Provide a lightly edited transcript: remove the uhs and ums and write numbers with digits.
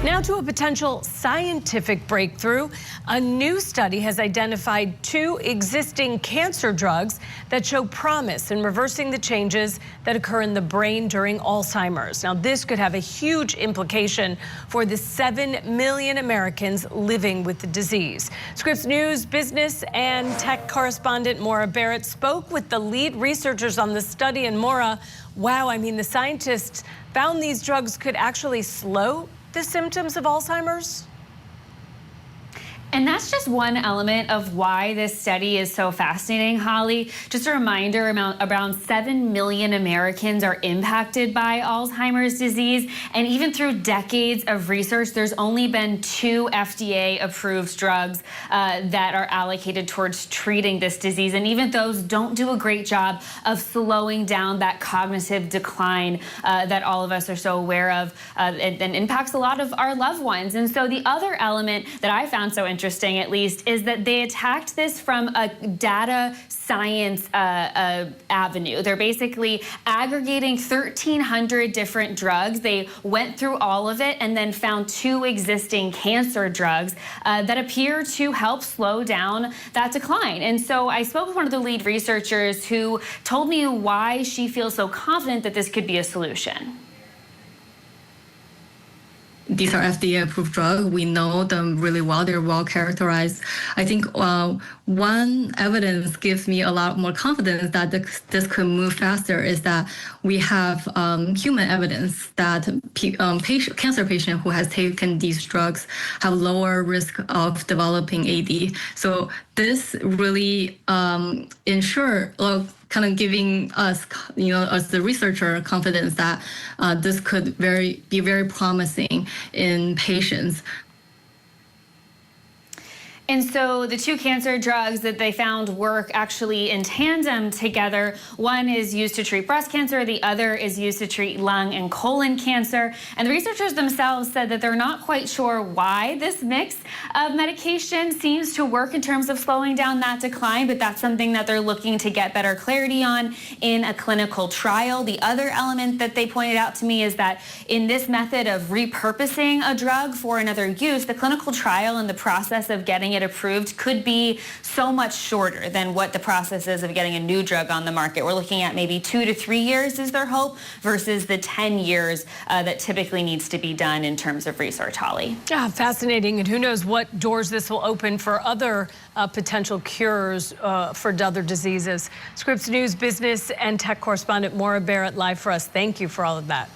Now to a potential scientific breakthrough. A new study has identified 2 existing cancer drugs that show promise in reversing the changes that occur in the brain during Alzheimer's. Now, this could have a huge implication for the 7 million Americans living with the disease. Scripps News business and tech correspondent Maura Barrett spoke with the lead researchers on the study. And Maura, wow, I mean, the scientists found these drugs could actually slow the symptoms of Alzheimer's? And that's just one element of why this study is so fascinating, Holly. Just a reminder, around 7 million Americans are impacted by Alzheimer's disease. And even through decades of research, there's only been 2 FDA-approved drugs that are allocated towards treating this disease. And even those don't do a great job of slowing down that cognitive decline that all of us are so aware of and impacts a lot of our loved ones. And so the other element that I found so interesting, at least, is that they attacked this from a data science avenue. They're basically aggregating 1,300 different drugs. They went through all of it and then found 2 existing cancer drugs that appear to help slow down that decline. And so I spoke with one of the lead researchers who told me why she feels so confident that this could be a solution. These are FDA-approved drugs. We know them really well. They're well characterized. I think one evidence gives me a lot more confidence that this could move faster is that we have human evidence that cancer patient who has taken these drugs have lower risk of developing AD. So this really ensure kind of giving us, as the researcher, confidence that this could be very promising in patients. And so the 2 cancer drugs that they found work actually in tandem together. One is used to treat breast cancer. The other is used to treat lung and colon cancer. And the researchers themselves said that they're not quite sure why this mix of medication seems to work in terms of slowing down that decline, but that's something that they're looking to get better clarity on in a clinical trial. The other element that they pointed out to me is that in this method of repurposing a drug for another use, the clinical trial and the process of getting it approved could be so much shorter than what the process is of getting a new drug on the market. We're looking at maybe 2 to 3 years is their hope versus the 10 years that typically needs to be done in terms of research, Holly. Yeah, fascinating. And who knows what doors this will open for other potential cures for other diseases. Scripps News business and tech correspondent Maura Barrett live for us. Thank you for all of that.